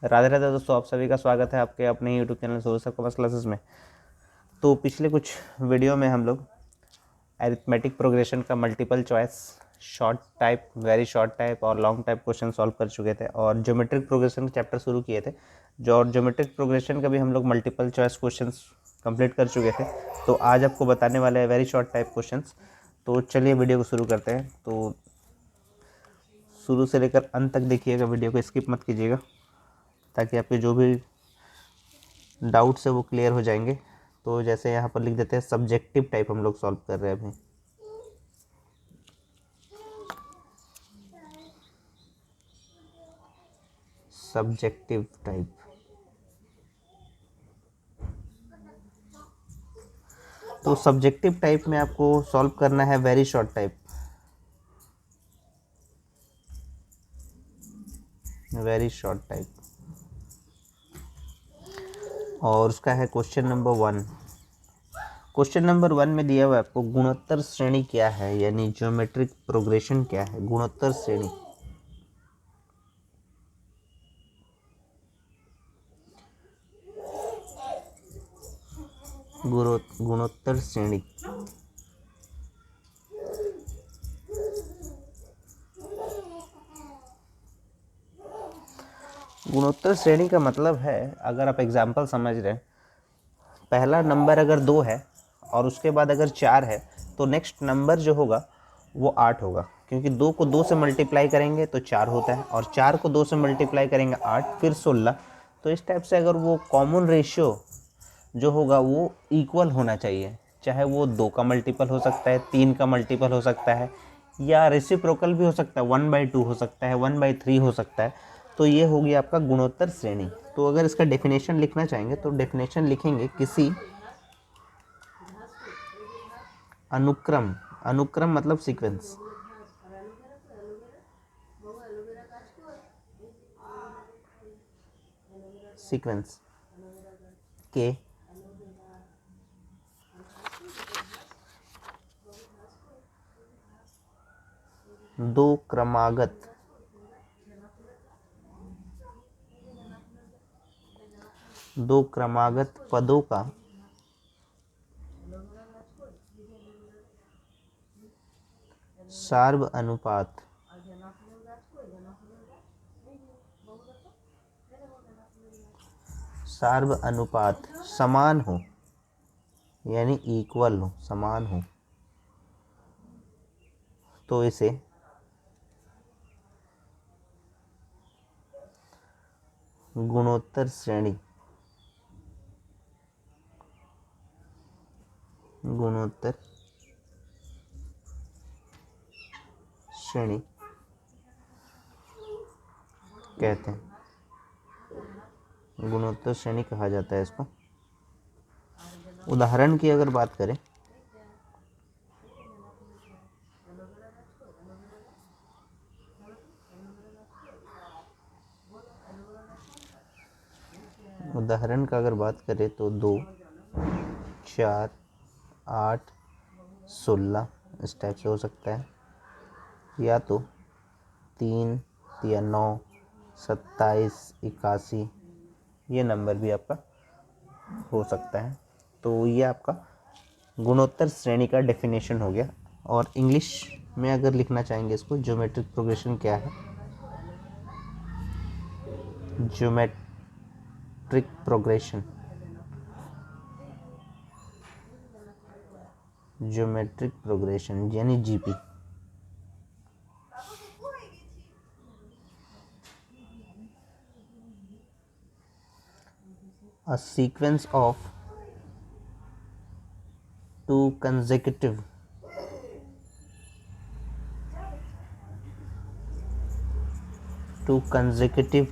राधे राधे दोस्तों, आप सभी का स्वागत है आपके अपने YouTube channel solution commerce classes में। तो पिछले कुछ वीडियो में हम लोग अरिथमेटिक प्रोग्रेशन का multiple choice, short type, very short type और लॉन्ग टाइप क्वेश्चन सॉल्व कर चुके थे और ज्योमेट्रिक प्रोग्रेशन के चैप्टर शुरू किए थे। जो और ज्योमेट्रिक प्रोग्रेशन का भी हम लोग मल्टीपल चॉइस क्वेश्चन कंप्लीट कर चुके थे। तो आज आपको बताने वाले हैं वेरी शॉर्ट टाइप क्वेश्चन। तो चलिए वीडियो को शुरू करते हैं। तो शुरू से लेकर अंत तक देखिएगा, वीडियो को स्किप मत कीजिएगा ताकि आपके जो भी डाउट्स है वो क्लियर हो जाएंगे। तो जैसे यहाँ पर लिख देते हैं सब्जेक्टिव टाइप हम लोग सॉल्व कर रहे हैं अभी। सब्जेक्टिव टाइप, तो सब्जेक्टिव टाइप में आपको सॉल्व करना है very short type. Very short type और उसका है क्वेश्चन नंबर 1। क्वेश्चन नंबर 1 में दिया हुआ है आपको गुणोत्तर श्रेणी क्या है, यानी ज्योमेट्रिक प्रोग्रेशन क्या है, गुणोत्तर श्रेणी। गुणोत्तर श्रेणी। गुणोत्तर श्रेणी का मतलब है, अगर आप एग्जाम्पल समझ रहे हैं, पहला नंबर अगर 2 है और उसके बाद अगर 4 है तो नेक्स्ट नंबर जो होगा वो 8 होगा, क्योंकि 2 को 2 से मल्टीप्लाई करेंगे तो 4 होता है और 4 को 2 से मल्टीप्लाई करेंगे 8, फिर 16। तो इस टाइप से अगर वो कॉमन रेशियो जो होगा वो इक्वल होना चाहिए, चाहे वो 2 का मल्टीपल हो सकता है, 3 का मल्टीपल हो सकता है, या रेसिप्रोकल भी हो सकता है, 1/2 हो सकता है, 1/3 हो सकता है। तो ये होगी आपका गुणोत्तर श्रेणी। तो अगर इसका डेफिनेशन लिखना चाहेंगे तो डेफिनेशन लिखेंगे किसी अनुक्रम, अनुक्रम मतलब सीक्वेंस, सीक्वेंस के दो क्रमागत पदों का सार्व अनुपात समान हो, यानी इक्वल हो, समान हो, तो इसे गुणोत्तर श्रेणी, गुणोत्तर श्रेणी कहते हैं। गुणोत्तर श्रेणी कहा जाता है इसको। उदाहरण की अगर बात करें, उदाहरण का अगर बात करें तो 2, 4, 8, 16 इस टाइप से हो सकता है, या तो 3 या 9, 27, 81, ये नंबर भी आपका हो सकता है। तो ये आपका गुणोत्तर श्रेणी का डेफिनेशन हो गया। और इंग्लिश में अगर लिखना चाहेंगे इसको, ज्योमेट्रिक प्रोग्रेशन क्या है, ज्योमेट्रिक प्रोग्रेशन, ज्योमेट्रिक प्रोग्रेशन यानी GP. A sequence of two consecutive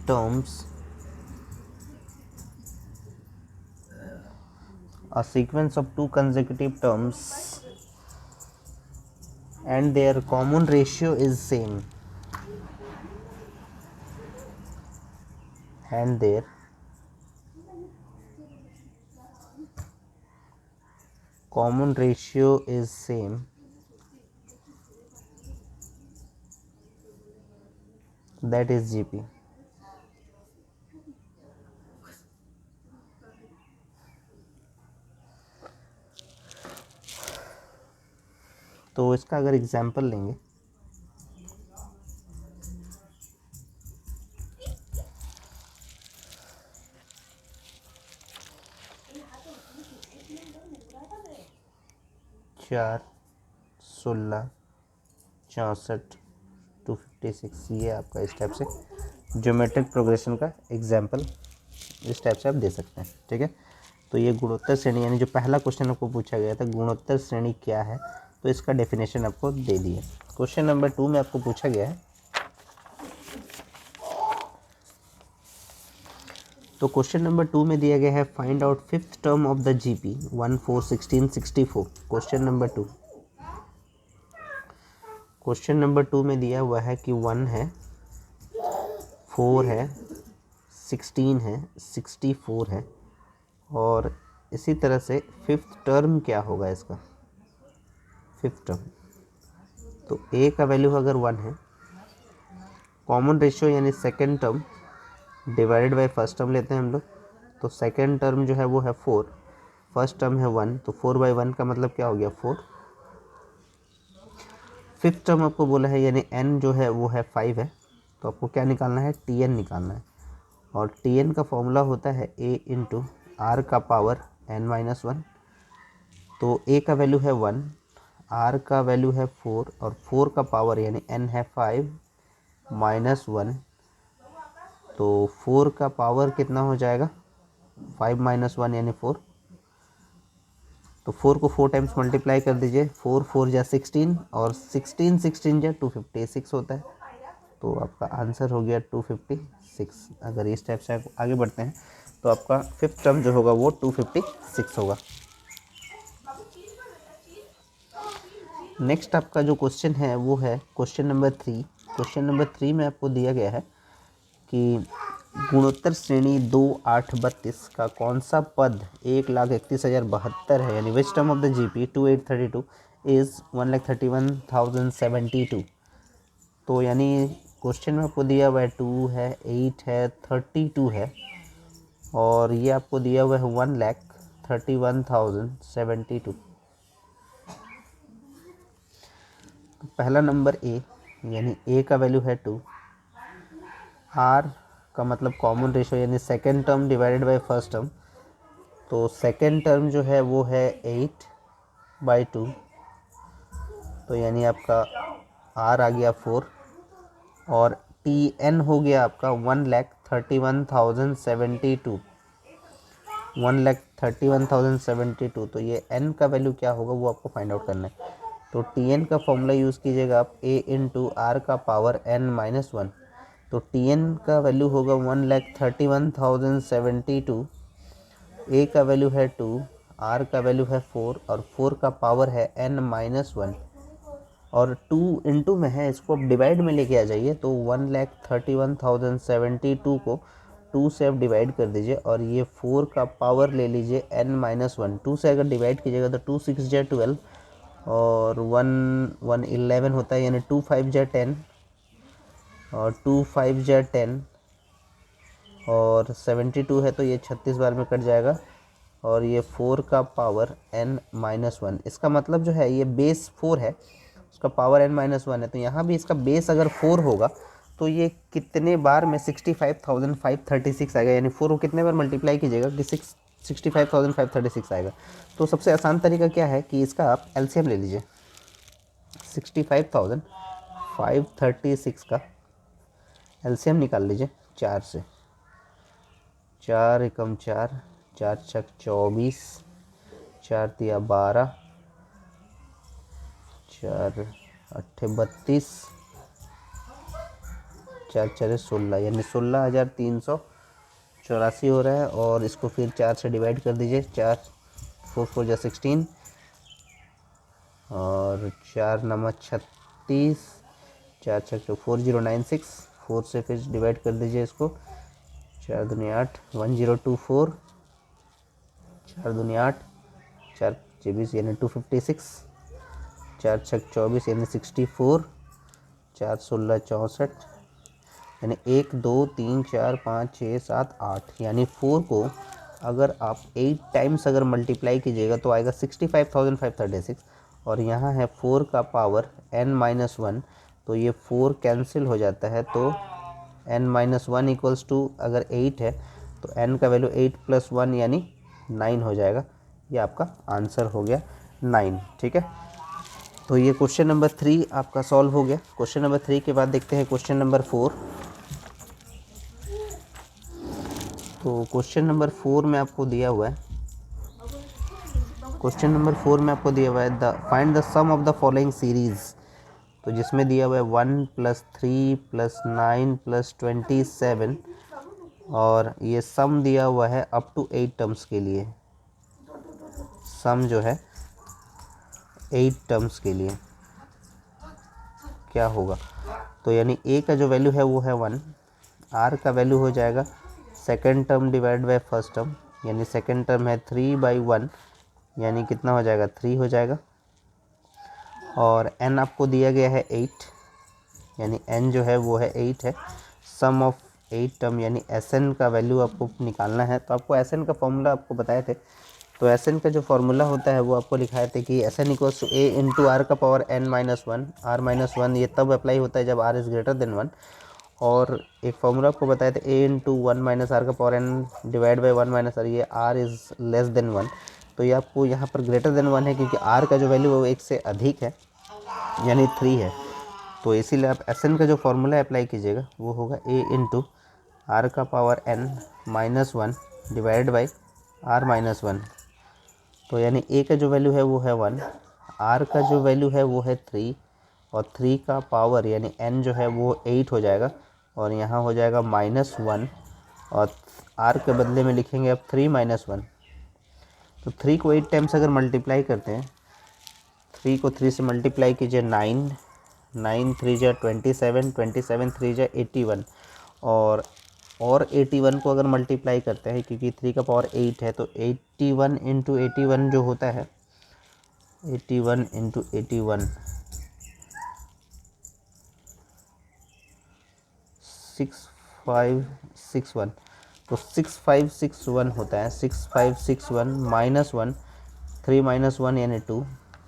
terms, a sequence of two consecutive terms and their common ratio is same, and their common ratio is same, that is GP. तो इसका अगर example लेंगे, चार 16 64 256, ये आपका इस type से ज्योमेट्रिक प्रोग्रेशन का एग्जाम्पल इस टाइप से आप दे सकते हैं। ठीक है, तो ये गुणोत्तर श्रेणी, यानी जो पहला क्वेश्चन आपको पूछा गया था गुणोत्तर श्रेणी क्या है, तो इसका डेफिनेशन आपको दे दी है। क्वेश्चन नंबर 2 में आपको पूछा गया है, तो क्वेश्चन नंबर 2 में दिया गया है find out fifth term of the GP 1 4 16 64। Question number 2, question number 2 में दिया हुआ है कि 1 है, 4 है, 16 है, 64 है, और इसी तरह से फिफ्थ टर्म क्या होगा इसका, फिफ्थ टर्म। तो ए का वैल्यू अगर 1 है, कॉमन रेशियो यानी second term divided by first term लेते हैं हम लोग, तो सेकेंड टर्म जो है वो है 4, फर्स्ट टर्म है 1, तो 4/1 का मतलब क्या हो गया 4। फिफ्थ टर्म आपको बोला है यानी n जो है वो है 5 है, तो आपको क्या निकालना है, tn निकालना है, और tn का फॉर्मूला होता है a इंटू आर का पावर n-1। तो a का वैल्यू है 1, r का वैल्यू है 4, और 4 का पावर यानी n है 5 -1, तो 4 का पावर कितना हो जाएगा, 5 - 1 यानी 4। तो 4 को 4 टाइम्स मल्टीप्लाई कर दीजिए, 4 4 जा 16, और 16 16 जा 256 होता है, तो आपका आंसर हो गया 256। अगर इस टाइप से आगे बढ़ते हैं तो आपका फिफ्थ टर्म जो होगा वो 256 होगा। नेक्स्ट आपका जो क्वेश्चन है वो है क्वेश्चन नंबर 3। क्वेश्चन नंबर 3 में आपको दिया गया है कि गुणोत्तर श्रेणी 2 8 32 का कौन सा पद 1,31,072 है, यानी which term of the GP 2832 is 1,31,072। तो यानी क्वेश्चन में आपको दिया हुआ है 2 है, 8 है, 32 है, और ये आपको दिया हुआ है 1,31,072। तो पहला नंबर ए, यानी ए का वैल्यू है 2, आर का मतलब कॉमन रेशियो यानी second term divided by first term, तो सेकेंड टर्म जो है वो है 8/2, तो यानी आपका आर आ गया 4, और टी एन हो गया आपका 1,31,072, 1,31,072। तो ये एन का वैल्यू क्या होगा वो आपको फाइंड आउट करना है। तो टी एन का फॉर्मूला यूज़ कीजिएगा आप, ए इंटू आर का पावर n-1, तो टी एन का वैल्यू होगा 1,31,072, ए का वैल्यू है 2, आर का वैल्यू है 4, और 4 का पावर है n-1, और 2 इंटू में है, इसको आप डिवाइड में लेके आ जाइए, तो 1,31,072 को 2 से आप डिवाइड कर दीजिए, और ये 4 का पावर ले लीजिए n-1, 2 से अगर डिवाइड कीजिएगा तो 2 6 जा 12, और 1 1 11 होता है, यानी 2 5 जा 10, और 2 5 जा 10, और 72 है तो ये 36 बार में कट जाएगा, और ये 4 का पावर n-1। इसका मतलब जो है ये बेस 4 है, उसका पावर n-1 है, तो यहाँ भी इसका बेस अगर 4 होगा तो ये कितने बार में 65,536 आएगा, यानी 4 को कितने बार मल्टीप्लाई कीजिएगा कि 65,536 आएगा। तो सबसे आसान तरीका क्या है कि इसका आप एलसीएम ले लीजिए, 65,536 का एलसीएम निकाल लीजिए 4 से, 4 एकम 4, 4 छक 24, 4 तिया 12, 4 अट्ठे 32, 4 4 16, यानी 16,384 हो रहा है, और इसको फिर 4 से डिवाइड कर दीजिए, 4 4 4 जा 16, और 4 नमक 36, 4 छक 4096, 4 से फिर डिवाइड कर दीजिए इसको, 4 दूनी 8, 1024, 4 दूनी 8, 4 24 यानी 256, 4 छक 24 यानी 64, 4 16 64, यानी 1 2 3 4 5 6 7 8, यानी 4 को अगर आप 8 टाइम्स अगर मल्टीप्लाई कीजिएगा तो आएगा 65,536, और यहाँ है 4 का पावर n-1, तो ये 4 कैंसिल हो जाता है, तो n-1 इक्वल्स टू अगर 8 है तो n का वैल्यू 8 + 1 यानी 9 हो जाएगा। ये आपका आंसर हो गया 9। ठीक है, तो ये क्वेश्चन नंबर 3 आपका सॉल्व हो गया। क्वेश्चन नंबर 3 के बाद देखते हैं क्वेश्चन नंबर 4। तो क्वेश्चन नंबर 4 में आपको दिया हुआ है, क्वेश्चन नंबर 4 में आपको दिया हुआ है find the sum of the following series. तो जिसमें दिया हुआ है 1 + 3 + 9 + 27, और ये सम दिया हुआ है अप टू 8 टर्म्स के लिए। सम जो है 8 टर्म्स के लिए क्या होगा, तो यानी a का जो वैल्यू है वो है 1, r का वैल्यू हो जाएगा second term divide by first term, यानी सेकेंड टर्म है 3/1, यानी कितना हो जाएगा 3 हो जाएगा। और n आपको दिया गया है 8, यानी n जो है वो है 8 है। सम ऑफ 8 टर्म यानी Sn का वैल्यू आपको निकालना है। तो आपको Sn का फॉर्मूला आपको बताए थे, तो Sn का जो फॉर्मूला होता है वो आपको लिखाए थे कि Sn = a × r का पावर n-1, r-1 ये तब अप्लाई होता है जब r इज़ ग्रेटर देन 1। और एक फॉर्मूला आपको बताया था a × 1 - r का power n divide by 1 - r, ये r इज़ लेस देन 1। तो ये आपको यहाँ पर ग्रेटर देन 1 है क्योंकि r का जो वैल्यू है वो 1 से अधिक है, यानी 3 है। तो इसीलिए आप Sn का जो फॉर्मूला अप्लाई कीजिएगा वो होगा a × r का power n-1 divide by r-1। तो यानी a का जो वैल्यू है वो है 1, r का जो वैल्यू है वो है 3, और 3 का पावर यानी n जो है वो 8 हो जाएगा, और यहाँ हो जाएगा -1, और r के बदले में लिखेंगे अब 3 - 1। तो 3 को 8 टाइम्स अगर मल्टीप्लाई करते हैं, 3 को 3 से मल्टीप्लाई कीजिए 9, 9 3 जा 27, 27 3 जा 81, और 81 को अगर मल्टीप्लाई करते हैं क्योंकि 3 का पावर 8 है, तो 81 × 81 जो होता है 81 × 81 6561, तो 6561 होता है। 6561 -1, 3 - 1 यानी 2,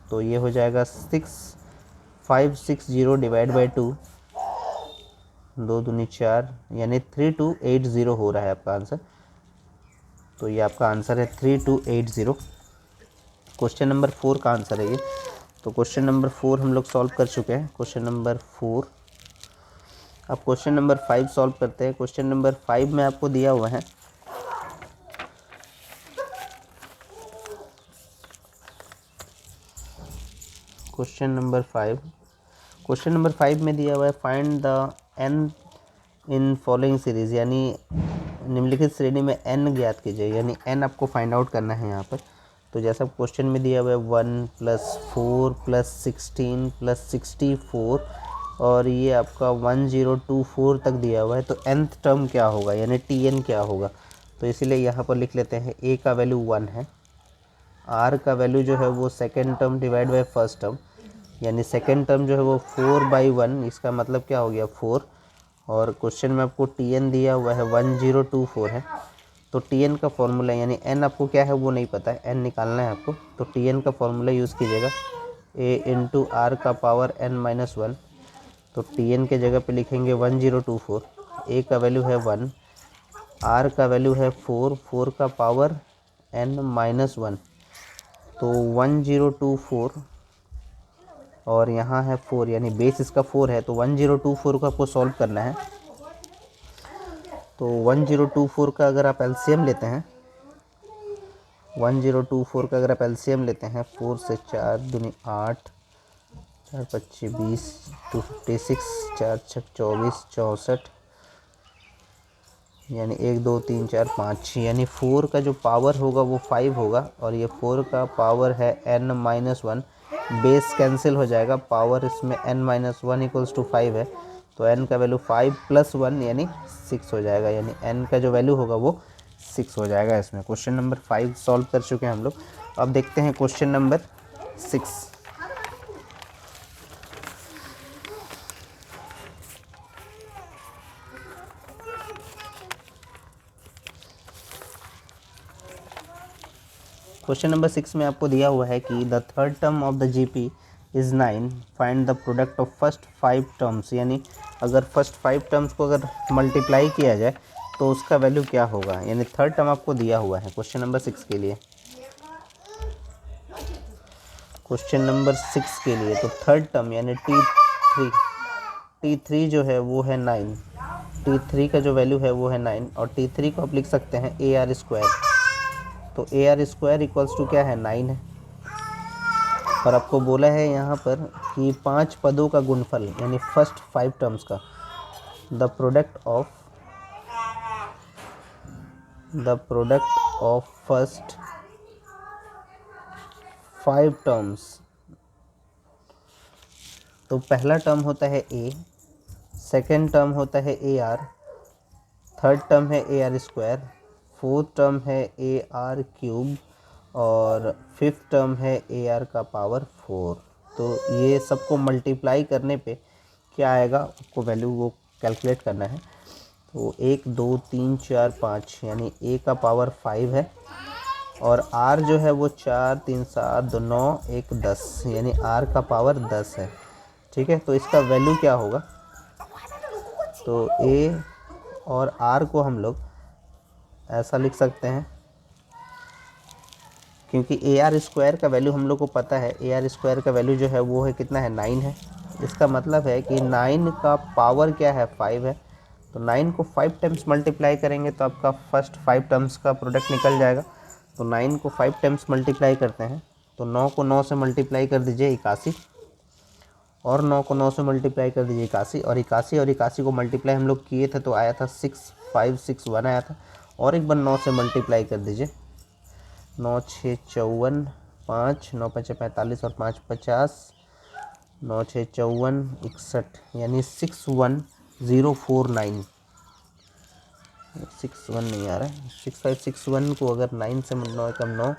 तो ये हो जाएगा 6560 डिवाइड बाई 2, 2 दूनी 4, यानी 3280 हो रहा है आपका आंसर। तो ये आपका आंसर है 3280। क्वेश्चन नंबर 4 का आंसर है ये। तो क्वेश्चन नंबर 4 हम लोग सॉल्व कर चुके हैं। क्वेश्चन नंबर 4, अब क्वेश्चन नंबर 5 सॉल्व करते हैं। क्वेश्चन नंबर 5 में आपको दिया हुआ है क्वेश्चन नंबर 5 में दिया हुआ है find the n in following series, यानी निम्नलिखित श्रेणी में n ज्ञात कीजिए, यानी n आपको फाइंड आउट करना है यहाँ पर। तो जैसा क्वेश्चन में दिया हुआ है 1 + 4 + 16 + 64, और ये आपका 1024 तक दिया हुआ है, तो nth टर्म क्या होगा यानी tn क्या होगा। तो इसीलिए यहाँ पर लिख लेते हैं a का वैल्यू 1 है, r का वैल्यू जो है वो second term divide by first term, यानी सेकेंड टर्म जो है वो 4/1, इसका मतलब क्या हो गया 4, और क्वेश्चन में आपको tn दिया हुआ है 1024 है। तो tn का फॉर्मूला यानी n आपको क्या है वो नहीं पता है, n निकालना है आपको, तो tn का फॉर्मूला यूज़ कीजिएगा a × r का पावर n-1। तो tn के जगह पे लिखेंगे 1024, a का वैल्यू है 1, r का वैल्यू है 4, 4 का पावर n-1, तो 1024, और यहाँ है 4, यानी बेस इसका 4 है, तो 1024 को आपको सॉल्व करना है। तो 1024 का अगर आप एलसीएम लेते हैं, 1024 का अगर आप एलसीएम लेते हैं, 4 से 4 दूनी 8, 4 × 25 20, 256, 4 × 6 24, 64, यानी 1 2 3 4 5, यानी 4 का जो पावर होगा वो 5 होगा, और ये 4 का पावर है n-1, बेस कैंसिल हो जाएगा, पावर इसमें n-1 = 5 है, तो n का वैल्यू 5 + 1 यानी 6 हो जाएगा, यानी n का जो वैल्यू होगा वो 6 हो जाएगा इसमें। क्वेश्चन नंबर 5 सॉल्व कर चुके हैं हम लोग। अब देखते हैं क्वेश्चन नंबर 6। क्वेश्चन नंबर 6 में आपको दिया हुआ है कि the third term of the GP is 9, find the product of first 5 terms. यानी अगर फर्स्ट 5 टर्म्स को अगर मल्टीप्लाई किया जाए तो उसका वैल्यू क्या होगा। यानी थर्ड टर्म आपको दिया हुआ है क्वेश्चन नंबर 6 के लिए। क्वेश्चन नंबर 6 के लिए तो थर्ड टर्म यानी T3 जो है वो है 9, T3 का जो वैल्यू है वो है 9 और T3 को आप लिख सकते हैं AR²। तो AR² इक्वल्स टू क्या है 9 है। और आपको बोला है यहाँ पर कि 5 पदों का गुणफल यानी फर्स्ट 5 टर्म्स का the product of first 5 terms. तो पहला टर्म होता है A, सेकेंड टर्म होता है AR, थर्ड टर्म है AR², फोर्थ टर्म है AR³ और फिफ्थ टर्म है AR का पावर 4। तो ये सबको मल्टीप्लाई करने पे क्या आएगा आपको वैल्यू वो कैलकुलेट करना है। तो 1 2 3 4 5 यानी A का पावर 5 है और R जो है वो 4 3 7 2 9 1 10 यानी R का पावर 10 है। ठीक है, तो इसका वैल्यू क्या होगा। तो A और R को हम लोग ऐसा लिख सकते हैं, क्योंकि AR² का वैल्यू हम लोग को पता है। AR² का वैल्यू जो है वो है कितना है 9 है। इसका मतलब है कि 9 का पावर क्या है 5 है। तो 9 को 5 टाइम्स मल्टीप्लाई करेंगे तो आपका फर्स्ट 5 टर्म्स का प्रोडक्ट निकल जाएगा। तो 9 को 5 टाइम्स मल्टीप्लाई करते हैं तो 9 को 9 से मल्टीप्लाई कर दीजिए 81 और 9 को 9 से मल्टीप्लाई कर दीजिए 81 और 81 को मल्टीप्लाई हम लोग किए थे तो आया था 6561 आया था। और एक बार 9 से मल्टीप्लाई कर दीजिए 9 6 54 5 9 5 45 और 5 50 9 6 54 61 यानी 61049। 61 नहीं आ रहा है, 6561 को अगर 9 से 9 कम 9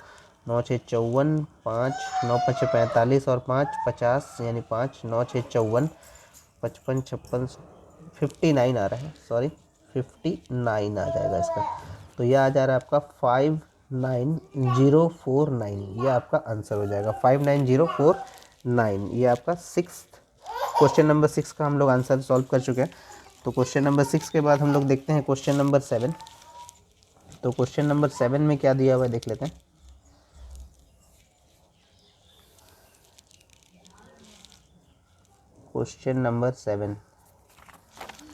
9 6 54 5 9 5 45 और 5 50 यानी 5 9 6 54 55 56 59 आ रहा है, सॉरी 59 आ जाएगा इसका। तो यह आ जा रहा है आपका 59049। ये आपका आंसर हो जाएगा 59049। ये आपका क्वेश्चन नंबर 6 का हम लोग आंसर सॉल्व कर चुके हैं। तो क्वेश्चन नंबर 6 के बाद हम लोग देखते हैं क्वेश्चन नंबर 7। तो क्वेश्चन नंबर 7 में क्या दिया हुआ है देख लेते हैं। क्वेश्चन नंबर 7,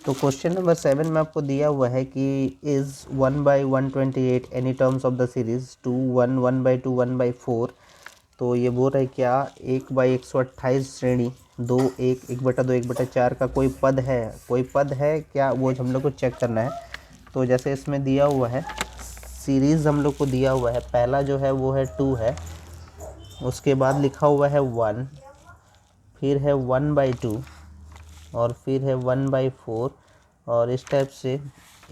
तो क्वेश्चन नंबर 7 में आपको दिया हुआ है कि is 1/128 any terms of the series 2 1 1/2 1/4। तो ये बोल रहा है क्या 1/128 श्रेणी 2 1 1/2 1/4 का कोई पद है क्या, वो हम लोग को चेक करना है। तो जैसे इसमें दिया हुआ है सीरीज़ हम लोग को दिया हुआ है, पहला जो है वो है 2 है, उसके बाद लिखा हुआ है 1, फिर है 1/2 और फिर है 1/4 और इस टाइप से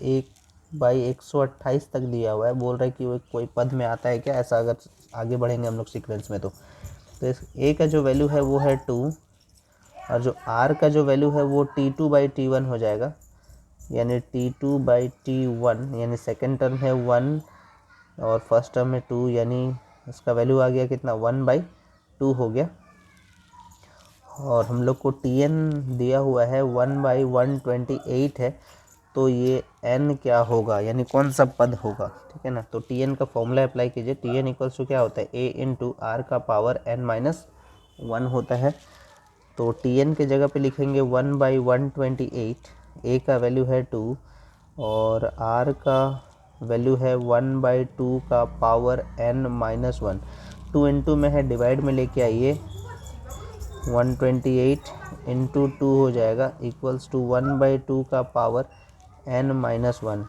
1/128 तक दिया हुआ है। बोल रहा है कि वो कोई पद में आता है क्या, ऐसा अगर आगे बढ़ेंगे हम लोग सीक्वेंस में तो इस A का जो वैल्यू है वो है 2 और जो R का जो वैल्यू है वो T2/T1 हो जाएगा। यानी T2/T1 यानी सेकेंड टर्म है 1 और फर्स्ट टर्म है 2 यानी इसका वैल्यू आ गया कितना 1/2 हो गया। और हम लोग को Tn दिया हुआ है 1/128 है। तो ये n क्या होगा यानी कौन सा पद होगा, ठीक है ना। तो Tn का फॉर्मूला अप्लाई कीजिए। Tn इक्वल्स टू क्या होता है A इंटू R का पावर n-1 होता है। तो Tn के जगह पे लिखेंगे 1/128, A का वैल्यू है 2 और R का वैल्यू है 1/2 का पावर n-1। 2 इंटू में है, डिवाइड में लेके आइए 128 इंटू 2 हो जाएगा इक्वल्स टू 1/2 का पावर n-1।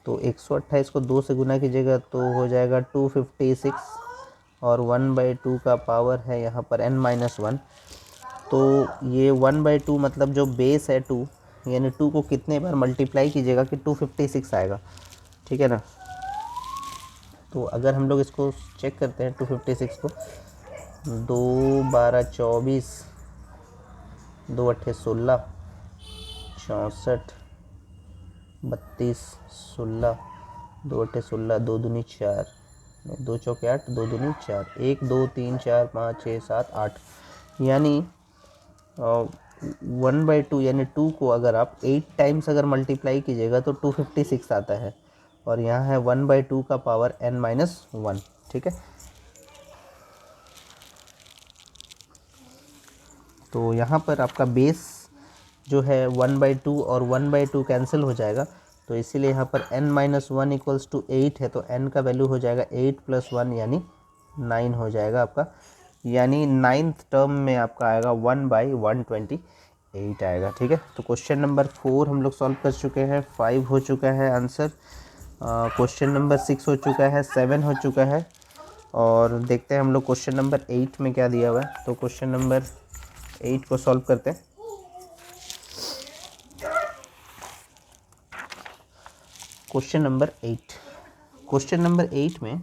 तो 128 को 2 से गुना कीजिएगा तो हो जाएगा 256 और 1/2 का पावर है यहाँ पर n-1। तो ये 1/2 मतलब जो बेस है 2 यानी 2 को कितने बार मल्टीप्लाई कीजिएगा कि 256 आएगा, ठीक है ना। तो अगर हम लोग इसको चेक करते हैं 256 को 2 12 24 2 8 16 64 32 16 2 8 16 2 दूनी 4 दो चौके 8, दो दूनी 4, 1 2 3 4 5 6 7 8, यानी 1/2 यानी 2 को अगर आप 8 टाइम्स अगर मल्टीप्लाई कीजिएगा तो 256 आता है, और यहाँ है 1/2 का पावर n-1, ठीक है। तो यहाँ पर आपका बेस जो है 1/2 और 1/2 कैंसिल हो जाएगा, तो इसीलिए यहाँ पर n-1 इक्वल्स टू 8 है, तो n का वैल्यू हो जाएगा 8 + 1 यानी 9 हो जाएगा आपका, यानी 9th टर्म में आपका आएगा 1/128 आएगा, ठीक है। तो क्वेश्चन नंबर 4 हम लोग सॉल्व कर चुके हैं, 5 हो चुका है आंसर, क्वेश्चन नंबर 6 हो चुका है, 7 हो चुका है, और देखते हैं हम लोग क्वेश्चन नंबर 8 में क्या दिया हुआ है। तो क्वेश्चन नंबर 8 को सॉल्व करते हैं। क्वेश्चन नंबर 8, क्वेश्चन नंबर 8 में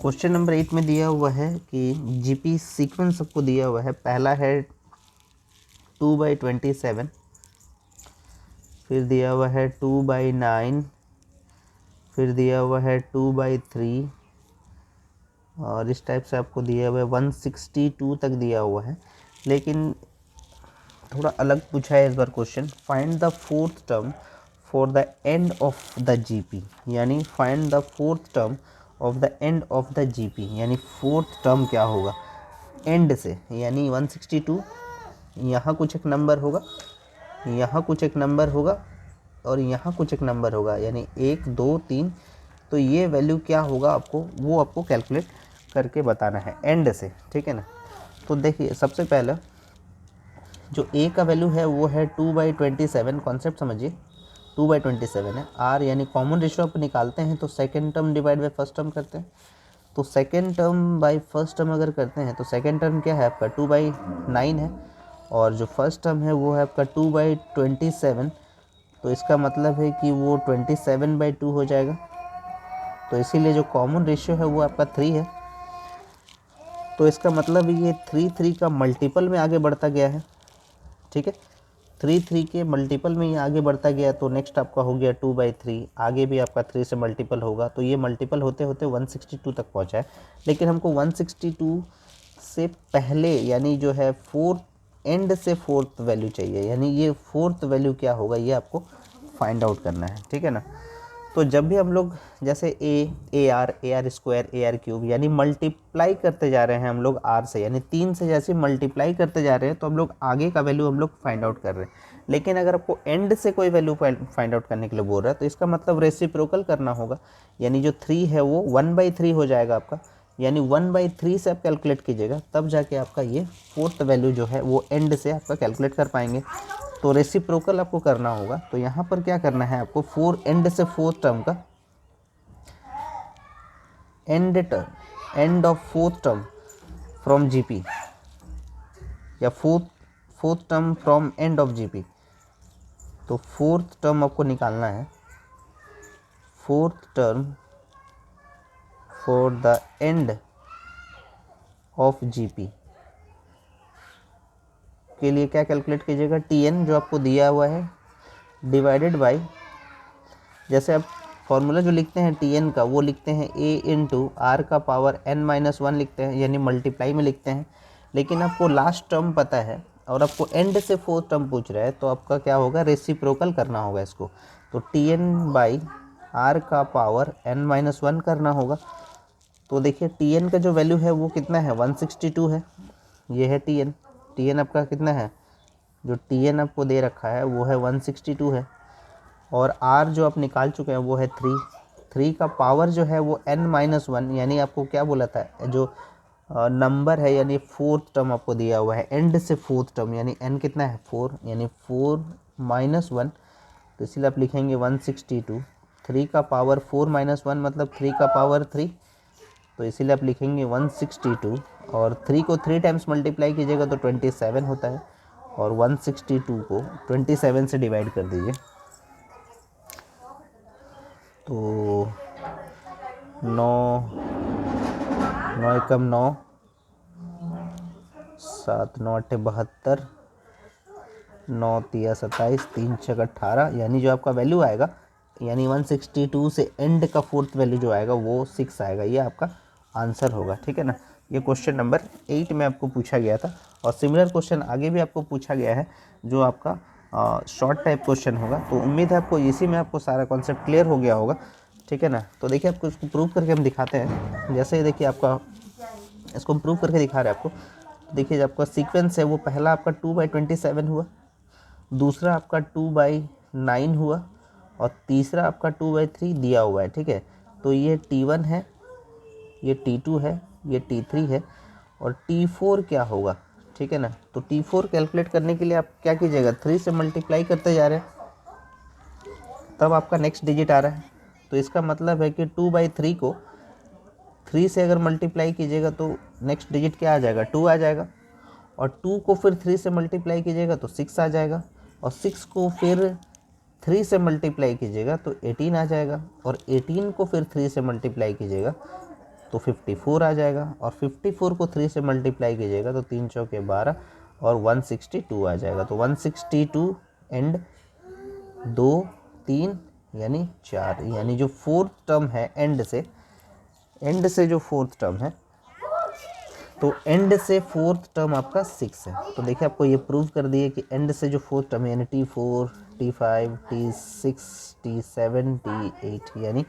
क्वेश्चन नंबर 8 में दिया हुआ है कि जीपी सीक्वेंस सबको दिया हुआ है। पहला है 2/27, फिर दिया हुआ है 2/9, फिर दिया हुआ है 2/3, और इस टाइप से आपको दिया हुआ है 162 तक दिया हुआ है। लेकिन थोड़ा अलग पूछा है इस बार question, find the fourth term for the end of the GP, यानी find the fourth term of the end of the GP, यानी फोर्थ टर्म क्या होगा एंड से, यानी 162, यहाँ कुछ एक नंबर होगा, यहाँ कुछ एक नंबर होगा, और यहाँ कुछ एक नंबर होगा, यानी 1 2 3, तो ये वैल्यू क्या होगा आपको, वो आपको कैलकुलेट करके बताना है एंड से, ठीक है ना। तो देखिए सबसे पहले जो a का वैल्यू है वो है 2/27, कॉन्सेप्ट समझिए, 2/27 है। r यानी कॉमन रेशियो आप निकालते हैं तो second term divide by first term करते हैं, तो second term by first term अगर करते हैं तो सेकेंड टर्म क्या है आपका 2/9 है, और जो फर्स्ट टर्म है वो है आपका 2/27, तो इसका मतलब है कि वो 27/2 हो जाएगा, तो इसीलिए जो कॉमन रेशियो है वो आपका 3 है, तो इसका मतलब ये 3 का मल्टीपल में आगे बढ़ता गया है, ठीक है। 3 के मल्टीपल में ये आगे बढ़ता गया, तो नेक्स्ट आपका हो गया 2/3, आगे भी आपका 3 से मल्टीपल होगा, तो ये मल्टीपल होते होते 162 तक पहुंचा है। लेकिन हमको 162 से पहले यानी जो है फोर्थ एंड से फोर्थ वैल्यू चाहिए, यानी ये फोर्थ वैल्यू क्या होगा ये आपको फाइंड आउट करना है, ठीक है ना। तो जब भी हम लोग जैसे A R square A R cube यानी मल्टीप्लाई करते जा रहे हैं हम लोग आर से, यानी 3 से जैसे मल्टीप्लाई करते जा रहे हैं तो हम लोग आगे का वैल्यू हम लोग फाइंड आउट कर रहे हैं। लेकिन अगर आपको एंड से कोई वैल्यू फाइंड आउट करने के लिए बोल रहा है तो इसका मतलब रेसिप्रोकल करना होगा, यानी जो 3 है वो 1/3 हो जाएगा आपका, यानी 1/3 से आप कैलकुलेट कीजिएगा, तब जाके आपका ये फोर्थ वैल्यू जो है वो एंड से आपका कैलकुलेट कर पाएंगे। तो रेसिप्रोकल आपको करना होगा, तो यहाँ पर क्या करना है आपको, एंड से फोर्थ टर्म का end of fourth term from GP, या fourth term from end of GP, तो फोर्थ टर्म आपको निकालना है, fourth term for the end of GP के लिए क्या कैलकुलेट कीजिएगा, टीएन जो आपको दिया हुआ है डिवाइडेड बाय, जैसे आप फॉर्मूला जो लिखते हैं टीएन का वो लिखते हैं a इंटू आर का पावर n-1 लिखते हैं, यानी मल्टीप्लाई में लिखते हैं। लेकिन आपको लास्ट टर्म पता है और आपको एंड से फोर्थ टर्म पूछ रहा है, तो आपका क्या होगा, रेसिप्रोकल करना होगा इसको, तो टीएन बाई आर का पावर n-1 करना होगा। तो देखिए टीएन का जो वैल्यू है वो कितना है, 162 है, ये है टीएन आपका कितना है, जो टीएन आपको दे रखा है वो है 162 है, और r जो आप निकाल चुके हैं वो है 3 का पावर जो है वो n-1, यानी आपको क्या बोला था, जो नंबर है यानी फोर्थ टर्म आपको दिया हुआ है एंड से फोर्थ टर्म, यानी n कितना है 4, यानी 4-1, तो इसलिए आप लिखेंगे 162, 3 का पावर 4-1 मतलब 3 का पावर 3, तो इसीलिए आप लिखेंगे 162, और 3 को 3 टाइम्स मल्टीप्लाई कीजिएगा तो 27 होता है, और 162 को 27 से डिवाइड कर दीजिए, तो 9 एकम 9, 7 9 8 72, 9 3 27, 3 6 18, यानी जो आपका वैल्यू आएगा यानी 162 से एंड का फोर्थ वैल्यू जो आएगा वो 6 आएगा। ये आपका आंसर होगा, ठीक है ना। ये क्वेश्चन नंबर 8 में आपको पूछा गया था और सिमिलर क्वेश्चन आगे भी आपको पूछा गया है जो आपका शॉर्ट टाइप क्वेश्चन होगा। तो उम्मीद है आपको इसी में आपको सारा कॉन्सेप्ट क्लियर हो गया होगा, ठीक है ना। तो देखिए आपको इसको प्रूव करके हम दिखाते हैं। जैसे ही देखिए आपका इसको हम प्रूव करके दिखा रहे हैं आपको। देखिए जो आपका सीक्वेंस है वो पहला आपका 2/27 हुआ, दूसरा आपका 2/9 हुआ और तीसरा आपका 2/3 दिया हुआ है, ठीक है। तो ये T1 है, ये T2 है, ये T3 है और T4 क्या होगा, ठीक है ना। तो T4 कैलकुलेट करने के लिए आप क्या कीजिएगा, 3 से मल्टीप्लाई करते जा रहे हैं, तब आपका नेक्स्ट डिजिट आ रहा है। तो इसका मतलब है कि 2/3 को 3 से अगर मल्टीप्लाई कीजिएगा तो नेक्स्ट डिजिट क्या आ जाएगा, 2 आ जाएगा। और 2 को फिर 3 से मल्टीप्लाई कीजिएगा तो 6 आ जाएगा और 6 को फिर 3 से मल्टीप्लाई कीजिएगा तो 18 आ जाएगा और 18 को फिर 3 से मल्टीप्लाई कीजिएगा तो 54 आ जाएगा और 54 को 3 से मल्टीप्लाई कीजिएगा तो 3 चौके 12 और 162 आ जाएगा। तो 162 एंड 2 3 यानी 4, यानी जो फोर्थ टर्म है एंड से जो फोर्थ टर्म है, तो एंड से फोर्थ टर्म आपका 6 है। तो देखिए आपको ये प्रूव कर दिए कि एंड से जो फोर्थ टर्म है यानी T4 T5 T6 T7 T8 यानी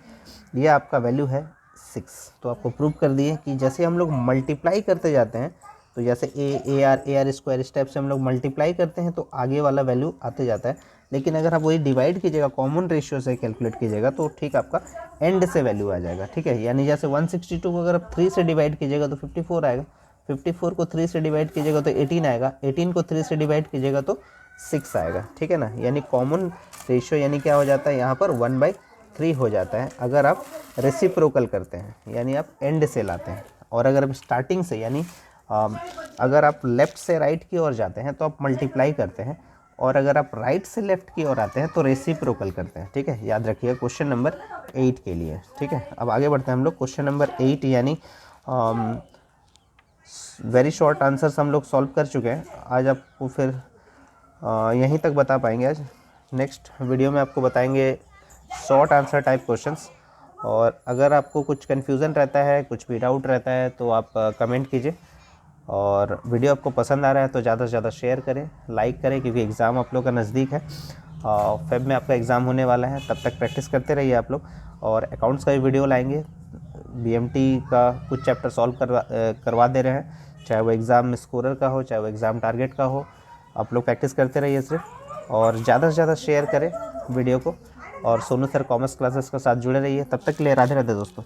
ये आपका वैल्यू है 6। तो आपको प्रूव कर दिए कि जैसे हम लोग मल्टीप्लाई करते जाते हैं, तो जैसे ए आर स्क्वायर इस टाइप से हम लोग मल्टीप्लाई करते हैं तो आगे वाला वैल्यू आते जाता है। लेकिन अगर आप वही डिवाइड कीजिएगा, कॉमन रेशियो से कैलकुलेट कीजिएगा तो ठीक आपका एंड से वैल्यू आ जाएगा, ठीक है। यानी जैसे 162 को अगर आप 3 से डिवाइड कीजिएगा तो 54 आएगा, 54 को 3 से डिवाइड कीजिएगा तो 18 आएगा, 18 को 3 से डिवाइड कीजिएगा तो 6 आएगा, ठीक है ना। यानी कॉमन रेशियो यानी क्या हो जाता है यहाँ पर 1/3 हो जाता है अगर आप रेसिप्रोकल करते हैं, यानी आप एंड से लाते हैं। और अगर आप स्टार्टिंग से यानी अगर आप लेफ़्ट से राइट की ओर जाते हैं तो आप मल्टीप्लाई करते हैं और अगर आप राइट से लेफ़्ट की ओर आते हैं तो रेसिप्रोकल करते हैं, ठीक है। याद रखिए क्वेश्चन नंबर 8 के लिए, ठीक है। अब आगे बढ़ते हैं हम लोग क्वेश्चन नंबर 8 यानी वेरी शॉर्ट आंसर्स हम लोग सॉल्व कर चुके हैं। आज आपको फिर यहीं तक बता पाएंगे। आज नेक्स्ट वीडियो में आपको बताएंगे शॉर्ट आंसर टाइप क्वेश्चंस। और अगर आपको कुछ कन्फ्यूज़न रहता है, कुछ भी डाउट रहता है तो आप कमेंट कीजिए। और वीडियो आपको पसंद आ रहा है तो ज़्यादा से ज़्यादा शेयर करें, लाइक करें, क्योंकि एग्ज़ाम आप लोग का नज़दीक है। फेब में आपका एग्ज़ाम होने वाला है, तब तक प्रैक्टिस करते रहिए आप लोग। और अकाउंट्स का भी वीडियो लाएंगे, BMT का कुछ चैप्टर सॉल्व करवा दे रहे हैं, चाहे वो एग्ज़ाम स्कोरर का हो, चाहे वो एग्ज़ाम टारगेट का हो। आप लोग प्रैक्टिस करते रहिए सिर्फ, और ज़्यादा से ज़्यादा शेयर करें वीडियो को। और सोनू सर कॉमर्स क्लासेस के साथ जुड़े रहिए। तब तक के लिए राधे राधे दोस्तों।